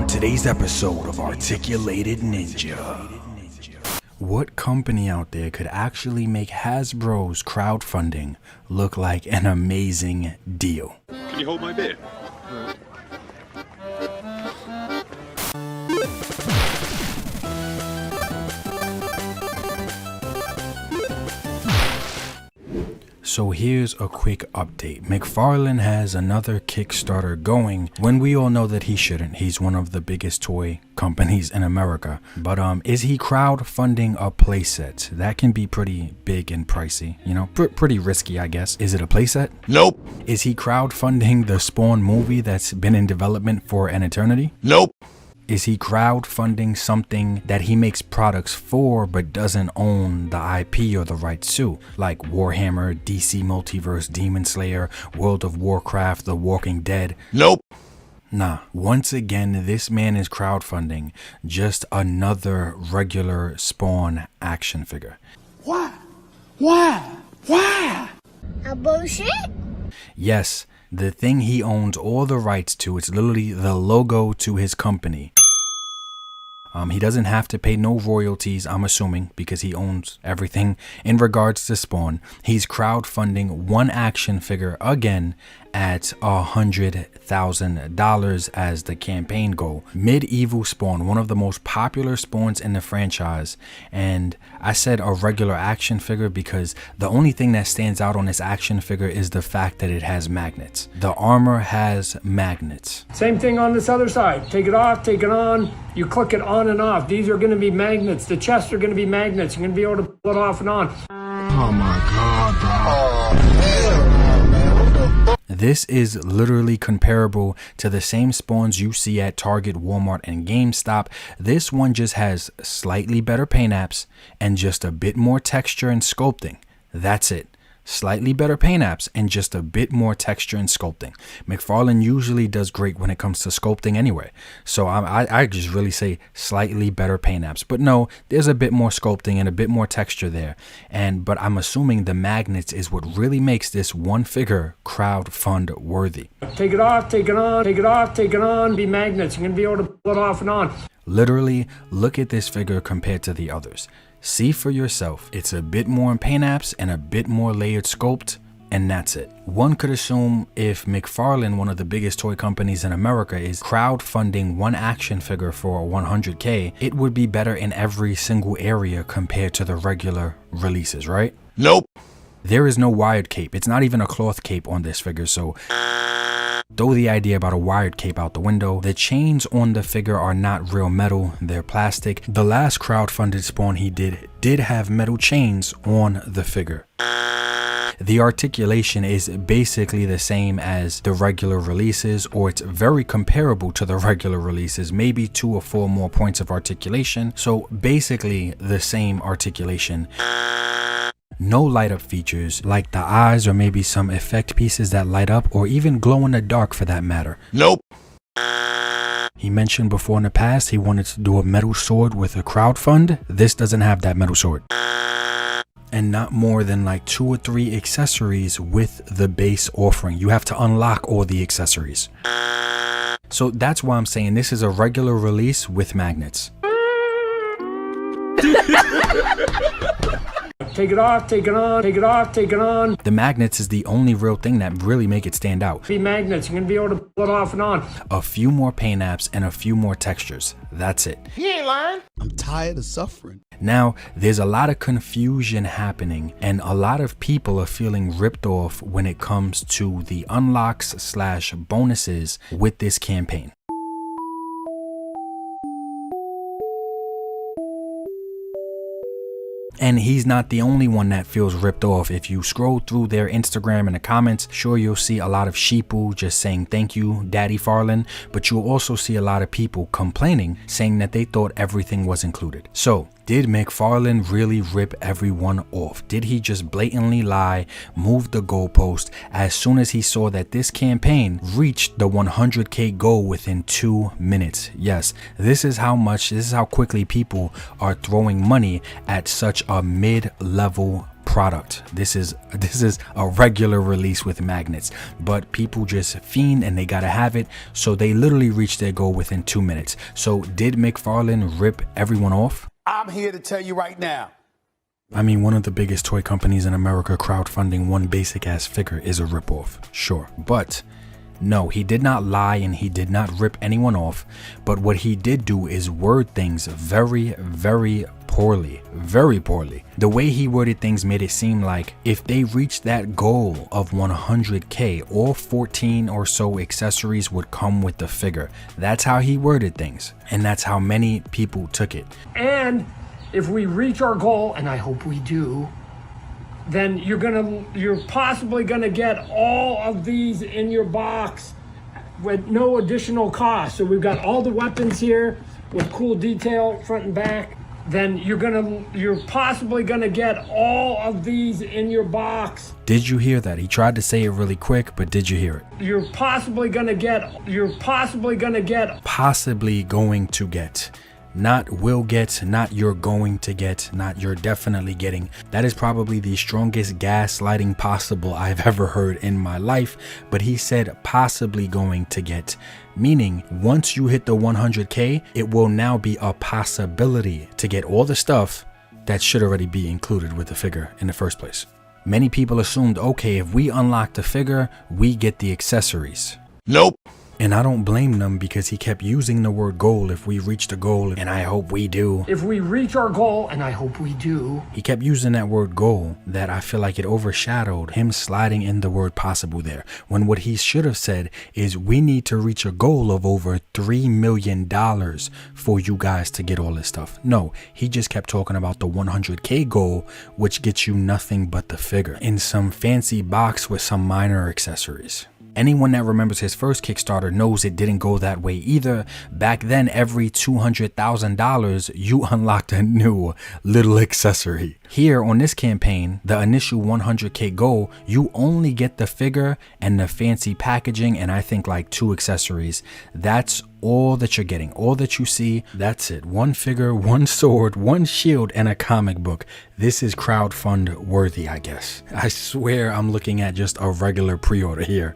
today's episode of Articulated Ninja. What company out there could actually make Hasbro's crowdfunding look like an amazing deal? Can you hold my beer? So here's a quick update. Mcfarlane has another Kickstarter going when we all know that he shouldn't. He's one of the biggest toy companies in America. But is he crowdfunding a playset? That can be pretty big and pricey, you know, pretty risky, I guess. Is it a playset? Nope. Is he crowdfunding the Spawn movie that's been in development for an eternity? Nope. Is he crowdfunding something that he makes products for but doesn't own the IP or the rights to? Like Warhammer, DC Multiverse, Demon Slayer, World of Warcraft, The Walking Dead? Nope. Nah, once again, this man is crowdfunding just another regular Spawn action figure. Why? A bullshit? Yes, the thing he owns all the rights to. It's literally the logo to his company. He doesn't have to pay no royalties, I'm assuming, because he owns everything in regards to Spawn. He's crowdfunding one action figure again at $100,000 as the campaign goal. Medieval Spawn, one of the most popular Spawns in the franchise. And I said a regular action figure because the only thing that stands out on this action figure is the fact that it has magnets. The armor has magnets. Same thing on this other side. Take it off, take it on. You click it on and off. These are going to be magnets. The chests are going to be magnets. You're going to be able to pull it off and on. Oh my God, bro. This is literally comparable to the same Spawns you see at Target, Walmart, and GameStop. This one just has slightly better paint apps and just a bit more texture and sculpting. That's it. Slightly better paint apps and just a bit more texture and sculpting. Mcfarlane usually does great when it comes to sculpting anyway. So I just really say slightly better paint apps. But no, there's a bit more sculpting and a bit more texture there. But I'm assuming the magnets is what really makes this one figure crowdfund worthy. Take it off, take it on, take it off, take it on. Be magnets. You're going to be able to pull it off and on. Literally, look at this figure compared to the others. See for yourself. It's a bit more in paint apps and a bit more layered sculpt, and that's it. One could assume if Mcfarlane, one of the biggest toy companies in America, is crowdfunding one action figure for $100K, it would be better in every single area compared to the regular releases, right? Nope. There is no wired cape. It's not even a cloth cape on this figure, so throw the idea about a wired cape out the window. The chains on the figure are not real metal, they're plastic. The last crowdfunded Spawn he did have metal chains on the figure. The articulation is basically the same as the regular releases, or it's very comparable to the regular releases, maybe 2 or 4 more points of articulation. So basically the same articulation. No light up features like the eyes or maybe some effect pieces that light up or even glow in the dark for that matter. Nope. He mentioned before in the past he wanted to do a metal sword with a crowdfund. This doesn't have that metal sword. And not more than like 2 or 3 accessories with the base offering. You have to unlock all the accessories. So that's why I'm saying this is a regular release with magnets. Take it off, take it on, take it off, take it on. The magnets is the only real thing that really make it stand out. Be magnets. You're going to be able to pull it off and on. A few more paint apps and a few more textures. That's it. He ain't lying. I'm tired of suffering. Now, there's a lot of confusion happening and a lot of people are feeling ripped off when it comes to the unlocks/bonuses with this campaign. And he's not the only one that feels ripped off. If you scroll through their Instagram in the comments, sure, you'll see a lot of sheeple just saying thank you, Daddy Farlane, but you'll also see a lot of people complaining, saying that they thought everything was included. So, did Mcfarlane really rip everyone off? Did he just blatantly lie, move the goalpost as soon as he saw that this campaign reached the 100K goal within 2 minutes? Yes, this is how quickly people are throwing money at such a mid-level product. This is a regular release with magnets, but people just fiend and they gotta have it, so they literally reached their goal within 2 minutes. So did Mcfarlane rip everyone off? I'm here to tell you right now. I mean, one of the biggest toy companies in America crowdfunding one basic ass figure is a ripoff, sure, but no, he did not lie and he did not rip anyone off. But what he did do is word things very, very poorly, very poorly. The way he worded things made it seem like if they reached that goal of 100K, all 14 or so accessories would come with the figure. That's how he worded things, and that's how many people took it. And if we reach our goal, and I hope we do, then you're possibly gonna get all of these in your box with no additional cost. So we've got all the weapons here with cool detail front and back. Then you're possibly gonna get all of these in your box. Did you hear that? He tried to say it really quick, but did you hear it? You're possibly going to get. Possibly going to get. Not will get, not you're going to get, not you're definitely getting. That is probably the strongest gaslighting possible I've ever heard in my life. But he said possibly going to get, meaning once you hit the 100K, it will now be a possibility to get all the stuff that should already be included with the figure in the first place. Many people assumed, okay, if we unlock the figure, we get the accessories. Nope. And I don't blame them, because he kept using the word goal. If we reach the goal, and I hope we do. If we reach our goal, and I hope we do. He kept using that word goal, that I feel like it overshadowed him sliding in the word possible there. When what he should have said is, we need to reach a goal of over $3 million for you guys to get all this stuff. No, he just kept talking about the 100K goal, which gets you nothing but the figure in some fancy box with some minor accessories. Anyone that remembers his first Kickstarter knows it didn't go that way either. Back then, every $200,000, you unlocked a new little accessory. Here on this campaign, the initial 100K goal, you only get the figure and the fancy packaging, and I think like 2 accessories. That's all that you're getting, all that you see. That's it. 1 figure, 1 sword, 1 shield, and a comic book. This is crowdfund worthy, I guess. I swear I'm looking at just a regular pre-order here.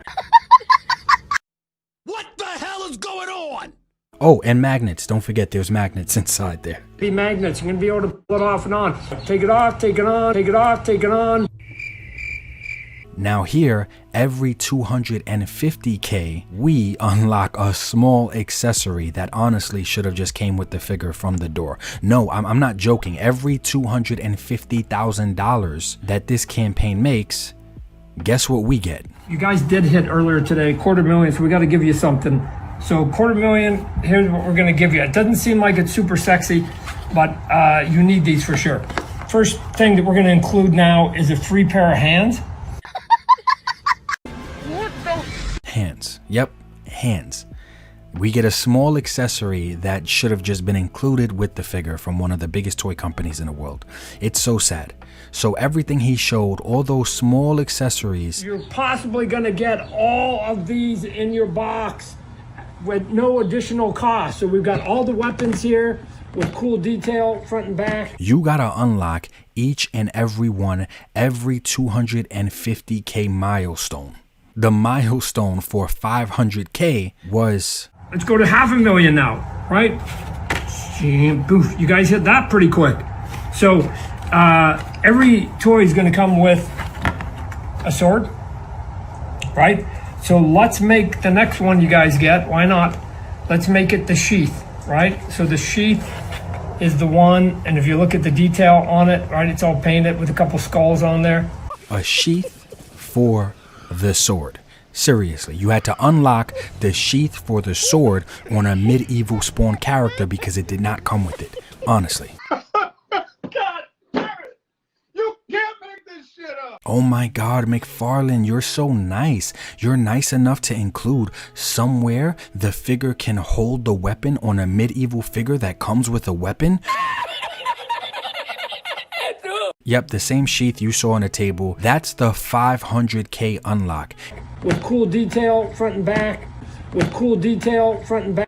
What the hell is going on? Oh, and magnets. Don't forget there's magnets inside there. Be magnets. You're going to be able to pull it off and on. Take it off, take it on, take it off, take it on. Now here, every 250K, we unlock a small accessory that honestly should have just came with the figure from the door. No, I'm not joking. Every $250,000 that this campaign makes, guess what we get? You guys did hit earlier today, $250,000, so we got to give you something. So $250,000, here's what we're going to give you. It doesn't seem like it's super sexy, but you need these for sure. First thing that we're going to include now is a free pair of hands. Hands. Yep, hands. We get a small accessory that should have just been included with the figure from one of the biggest toy companies in the world. It's so sad. So everything he showed, all those small accessories, you're possibly going to get all of these in your box with no additional cost. So we've got all the weapons here with cool detail front and back. You gotta unlock each and every one, every 250K milestone. The milestone for 500K was... Let's go to $500,000 now, right? Boof, you guys hit that pretty quick. So every toy is going to come with a sword, right? So let's make the next one you guys get. Why not? Let's make it the sheath, right? So the sheath is the one, and if you look at the detail on it, right, it's all painted with a couple skulls on there. A sheath for the sword. Seriously, you had to unlock the sheath for the sword on a medieval spawn character because it did not come with it. Honestly. God damn it! You can't make this shit up! Oh my God, Mcfarlane, you're so nice. You're nice enough to include somewhere the figure can hold the weapon on a medieval figure that comes with a weapon. Yep, the same sheath you saw on the table. That's the 500K unlock. With cool detail front and back. With cool detail front and back.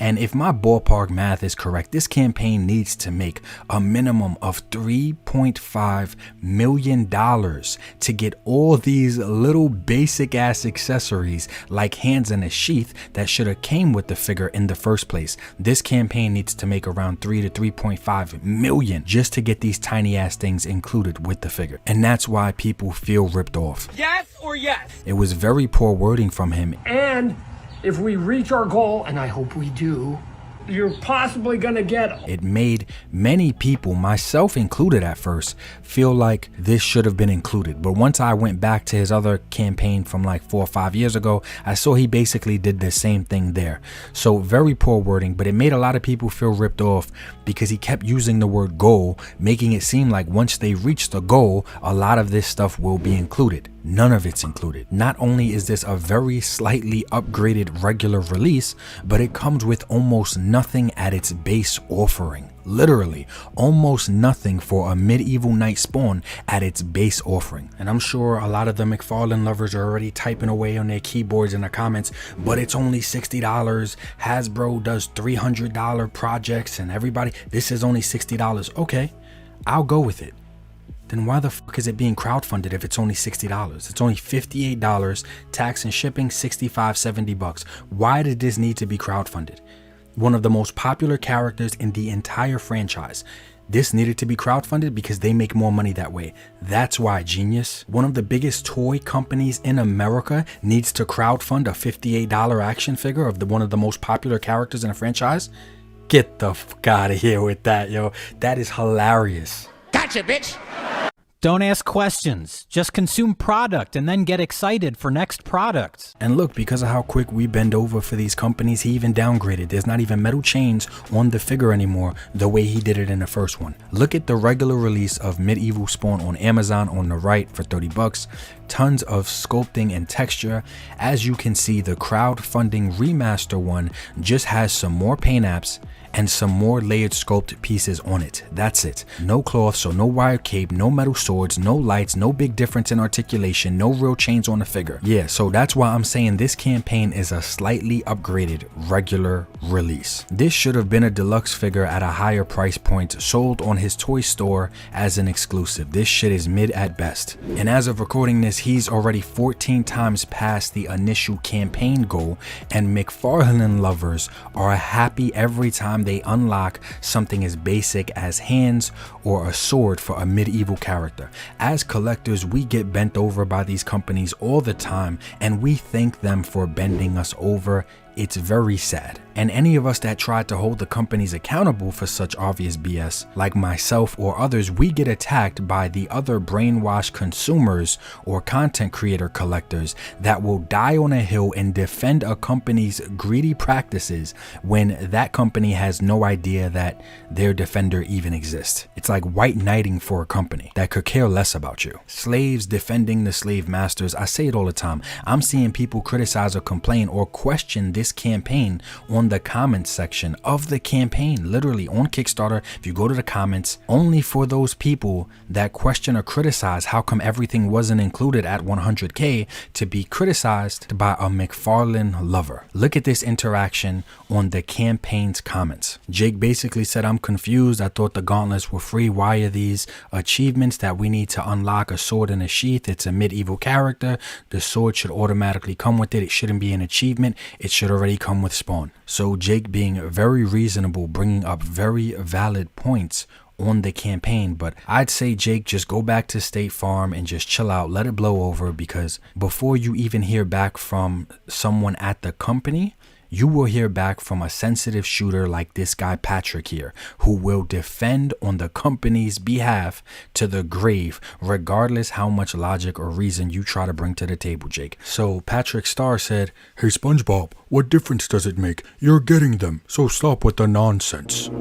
And if my ballpark math is correct, this campaign needs to make a minimum of $3.5 million to get all these little basic ass accessories like hands and a sheath that should have came with the figure in the first place. This campaign needs to make around 3 to 3.5 million just to get these tiny ass things included with the figure. And that's why people feel ripped off. Yes or yes? It was very poor wording from him. And if we reach our goal, and I hope we do, you're possibly gonna get... It made many people, myself included at first, feel like this should have been included. But once I went back to his other campaign from like 4 or 5 years ago, I saw he basically did the same thing there. So very poor wording, but it made a lot of people feel ripped off because he kept using the word goal, making it seem like once they reach the goal, a lot of this stuff will be included. None of it's included. Not only is this a very slightly upgraded regular release, but it comes with almost nothing at its base offering. Literally, almost nothing for a medieval knight spawn at its base offering. And I'm sure a lot of the Mcfarlane lovers are already typing away on their keyboards in the comments, but it's only $60. Hasbro does $300 projects and everybody, this is only $60. Okay, I'll go with it. Then why the fuck is it being crowdfunded if it's only $60? It's only $58, tax and shipping, $65, $70. Why did this need to be crowdfunded? One of the most popular characters in the entire franchise. This needed to be crowdfunded because they make more money that way. That's why, genius. One of the biggest toy companies in America needs to crowdfund a $58 action figure of one of the most popular characters in a franchise? Get the fuck out of here with that, yo. That is hilarious. Gotcha, bitch. Don't ask questions. Just consume product and then get excited for next products. And look, because of how quick we bend over for these companies, he even downgraded. There's not even metal chains on the figure anymore the way he did it in the first one. Look at the regular release of Medieval Spawn on Amazon on the right for $30. Tons of sculpting and texture. As you can see, the crowdfunding remaster one just has some more paint apps and some more layered sculpt pieces on it. That's it. No cloth, so no wired cape, no metal swords, no lights, no big difference in articulation, no real chains on the figure. Yeah, so that's why I'm saying this campaign is a slightly upgraded regular release. This should have been a deluxe figure at a higher price point, sold on his toy store as an exclusive. This shit is mid at best. And as of recording this, he's already 14 times past the initial campaign goal, and Mcfarlane lovers are happy every time they unlock something as basic as hands or a sword for a medieval character. As collectors, we get bent over by these companies all the time, and we thank them for bending us over. It's very sad. And any of us that tried to hold the companies accountable for such obvious BS, like myself or others, we get attacked by the other brainwashed consumers or content creator collectors that will die on a hill and defend a company's greedy practices when that company has no idea that their defender even exists. It's like white knighting for a company that could care less about you. Slaves defending the slave masters. I say it all the time. I'm seeing people criticize or complain or question this campaign on the comments section of the campaign, literally on Kickstarter. If you go to the comments, only for those people that question or criticize how come everything wasn't included at 100k to be criticized by a Mcfarlane lover. Look at this interaction on the campaign's comments. Jake basically said, "I'm confused. I thought the gauntlets were free. Why are these achievements that we need to unlock a sword and a sheath? It's a medieval character. The sword should automatically come with it. It shouldn't be an achievement. It should already come with spawn." So Jake being very reasonable, bringing up very valid points on the campaign. But I'd say, Jake, just go back to State Farm and just chill out, let it blow over, because before you even hear back from someone at the company, you will hear back from a sensitive shooter like this guy Patrick here, who will defend on the company's behalf to the grave, regardless how much logic or reason you try to bring to the table, Jake. So Patrick Starr said, "Hey SpongeBob, what difference does it make? You're getting them, so stop with the nonsense."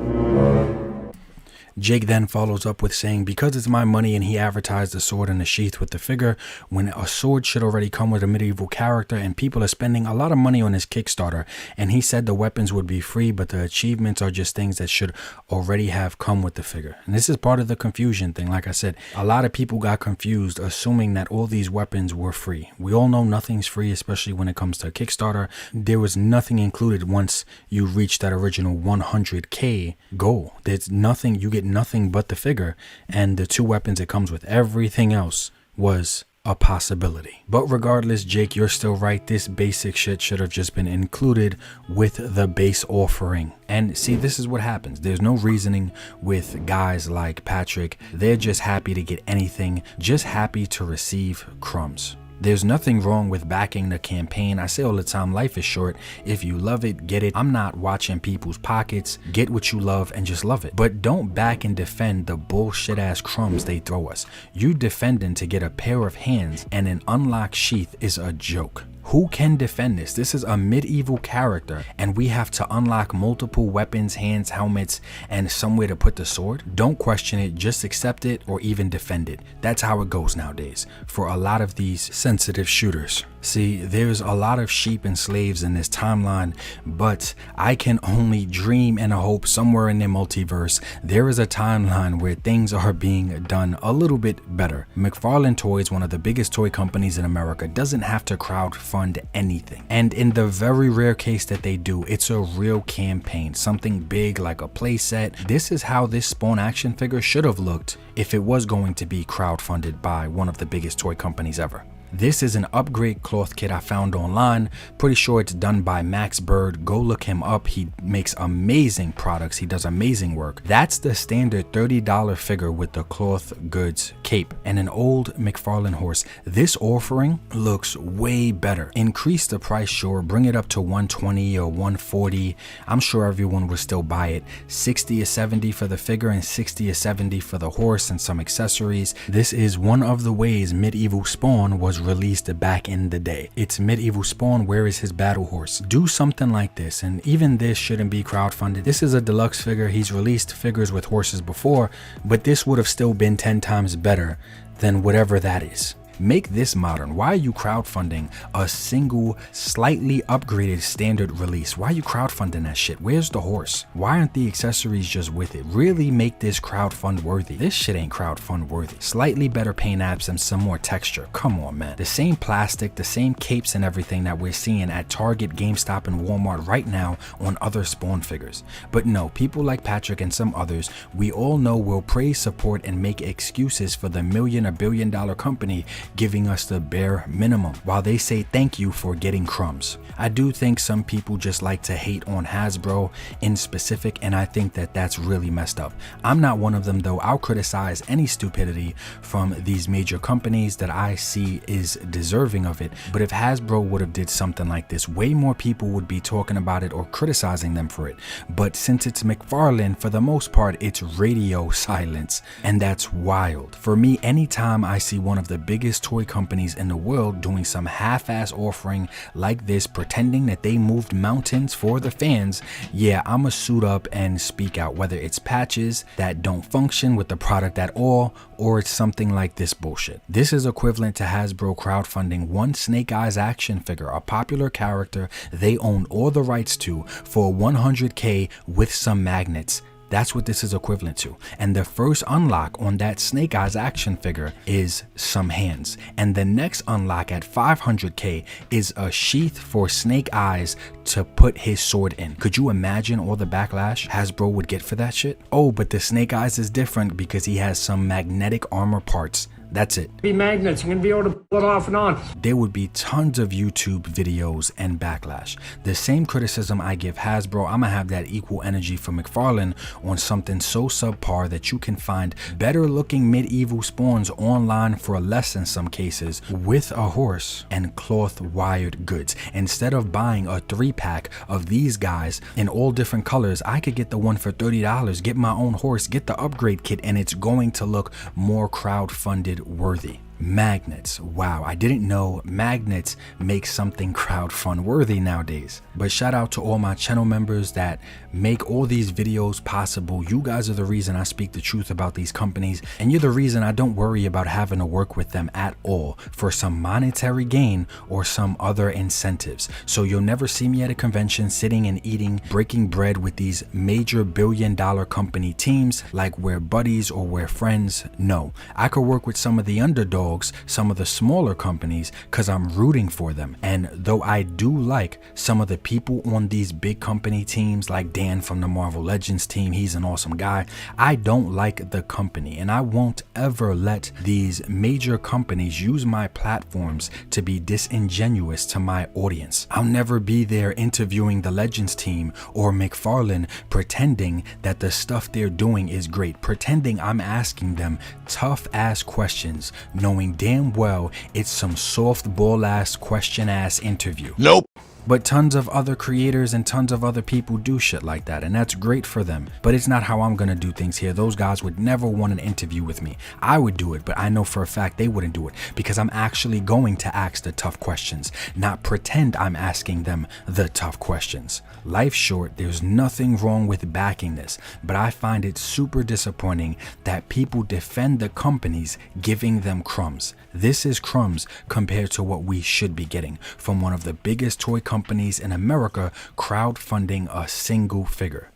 Jake then follows up with saying, because it's my money, and he advertised the sword in the sheath with the figure, when a sword should already come with a medieval character, and people are spending a lot of money on his Kickstarter, and he said the weapons would be free, but the achievements are just things that should already have come with the figure. And this is part of the confusion thing. Like I said, a lot of people got confused assuming that all these weapons were free. We all know nothing's free, especially when it comes to Kickstarter. There was nothing included once you reach that original 100K goal. There's nothing, you get nothing but the figure and the 2 weapons it comes with. Everything else was a possibility. But regardless, Jake, you're still right. This basic shit should have just been included with the base offering. And see, this is what happens. There's no reasoning with guys like Patrick. They're just happy to get anything, just happy to receive crumbs. There's nothing wrong with backing the campaign. I say all the time, life is short. If you love it, get it. I'm not watching people's pockets. Get what you love and just love it. But don't back and defend the bullshit ass crumbs they throw us. You defending to get a pair of hands and an unlocked sheath is a joke. Who can defend this? This is a medieval character and we have to unlock multiple weapons, hands, helmets, and somewhere to put the sword. Don't question it, just accept it or even defend it. That's how it goes nowadays for a lot of these sensitive shooters. See, there's a lot of sheep and slaves in this timeline, but I can only dream and hope somewhere in the multiverse there is a timeline where things are being done a little bit better. Mcfarlane Toys, one of the biggest toy companies in America, doesn't have to crowdfund anything. And in the very rare case that they do, it's a real campaign, something big like a playset. This is how this Spawn action figure should have looked if it was going to be crowdfunded by one of the biggest toy companies ever. This is an upgrade cloth kit I found online. Pretty sure it's done by Max Bird. Go look him up. He makes amazing products. He does amazing work. That's the standard $30 figure with the cloth goods cape and an old Mcfarlane horse. This offering looks way better. Increase the price, sure. Bring it up to $120 or $140. I'm sure everyone would still buy it. $60 or $70 for the figure and $60 or $70 for the horse and some accessories. This is one of the ways Medieval Spawn was released back in the day. It's Medieval Spawn, where is his battle horse? Do something like this, and even this shouldn't be crowdfunded. This is a deluxe figure. He's released figures with horses before, but this would have still been 10 times better than whatever that is. Make this modern. Why are you crowdfunding a single, slightly upgraded standard release? Why are you crowdfunding that shit? Where's the horse? Why aren't the accessories just with it? Really make this crowdfund worthy. This shit ain't crowdfund worthy. Slightly better paint apps and some more texture. Come on, man. The same plastic, the same capes and everything that we're seeing at Target, GameStop, and Walmart right now on other Spawn figures. But no, people like Patrick and some others, we all know will praise, support, and make excuses for the million or billion dollar company giving us the bare minimum while they say thank you for getting crumbs. I do think some people just like to hate on Hasbro in specific, and I think that that's really messed up. I'm not one of them though. I'll criticize any stupidity from these major companies that I see is deserving of it, but if Hasbro would have did something like this, way more people would be talking about it or criticizing them for it. But since it's Mcfarlane, for the most part it's radio silence, and that's wild. For me, anytime I see one of the biggest toy companies in the world doing some half-ass offering like this, pretending that they moved mountains for the fans, yeah, I'ma suit up and speak out, whether it's patches that don't function with the product at all, or it's something like this bullshit. This is equivalent to Hasbro crowdfunding one Snake Eyes action figure, a popular character they own all the rights to, for 100K with some magnets. That's what this is equivalent to. And the first unlock on that Snake Eyes action figure is some hands. And the next unlock at 500K is a sheath for Snake Eyes to put his sword in. Could you imagine all the backlash Hasbro would get for that shit? Oh, but the Snake Eyes is different because he has some magnetic armor parts. That's it. Be magnets, you're gonna be able to pull it off and on. There would be tons of YouTube videos and backlash. The same criticism I give Hasbro, I'm gonna have that equal energy for Mcfarlane on something so subpar that you can find better looking medieval spawns online for less in some cases with a horse and cloth wired goods. Instead of buying a 3-pack of these guys in all different colors, I could get the one for $30, get my own horse, get the upgrade kit, and it's going to look more crowdfunded worthy. Magnets. Wow, I didn't know magnets make something crowdfund worthy nowadays. But shout out to all my channel members that make all these videos possible. You guys are the reason I speak the truth about these companies, and you're the reason I don't worry about having to work with them at all for some monetary gain or some other incentives. So you'll never see me at a convention sitting and eating, breaking bread with these major billion-dollar company teams like we're buddies or we're friends. No, I could work with some of the underdogs, some of the smaller companies, because I'm rooting for them. And though I do like some of the people on these big company teams, like Dan from the Marvel Legends team, he's an awesome guy, I don't like the company, and I won't ever let these major companies use my platforms to be disingenuous to my audience. I'll never be there interviewing the Legends team or Mcfarlane pretending that the stuff they're doing is great, pretending I'm asking them tough ass questions, knowing damn well it's some softball ass question ass interview. Nope. But tons of other creators and tons of other people do shit like that, and that's great for them. But it's not how I'm gonna do things here. Those guys would never want an interview with me. I would do it, but I know for a fact they wouldn't do it because I'm actually going to ask the tough questions, not pretend I'm asking them the tough questions. Life's short, there's nothing wrong with backing this, but I find it super disappointing that people defend the companies giving them crumbs. This is crumbs compared to what we should be getting from one of the biggest toy companies in America crowdfunding a single figure.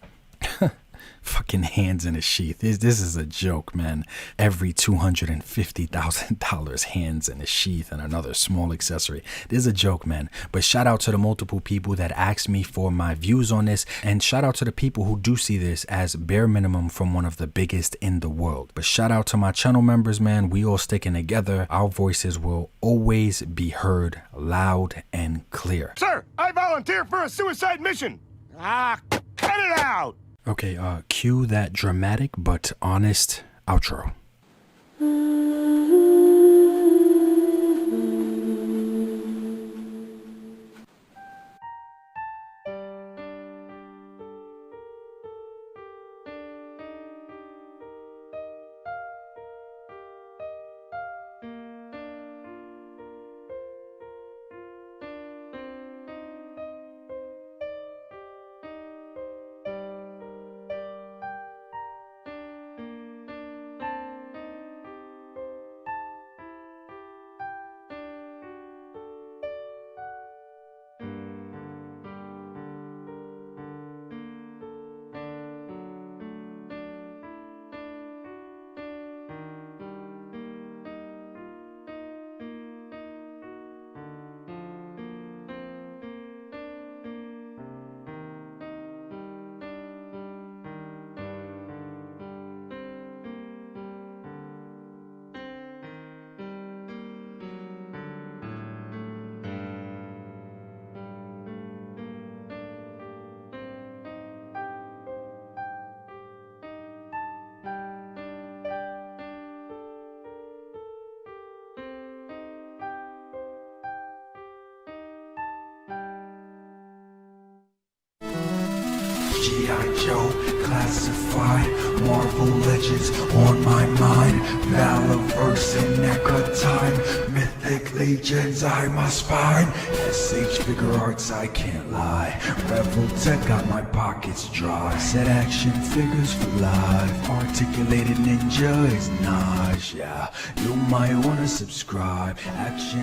Fucking hands in a sheath. This is a joke, man. Every $250,000 hands in a sheath and another small accessory. This is a joke, man. But shout out to the multiple people that asked me for my views on this, and shout out to the people who do see this as bare minimum from one of the biggest in the world. But shout out to my channel members, man. We all sticking together. Our voices will always be heard loud and clear. Sir, I volunteer for a suicide mission. Ah, cut it out. Okay, cue that dramatic but honest outro. G.I. Joe, classified, Marvel Legends on my mind, Valorverse in NECA time, Mythic Legions I my spine, SH Figure Arts I can't lie, Rebel Tech got my pockets dry, Set Action Figures for life, Articulated Ninja is nausea, you might wanna subscribe, Action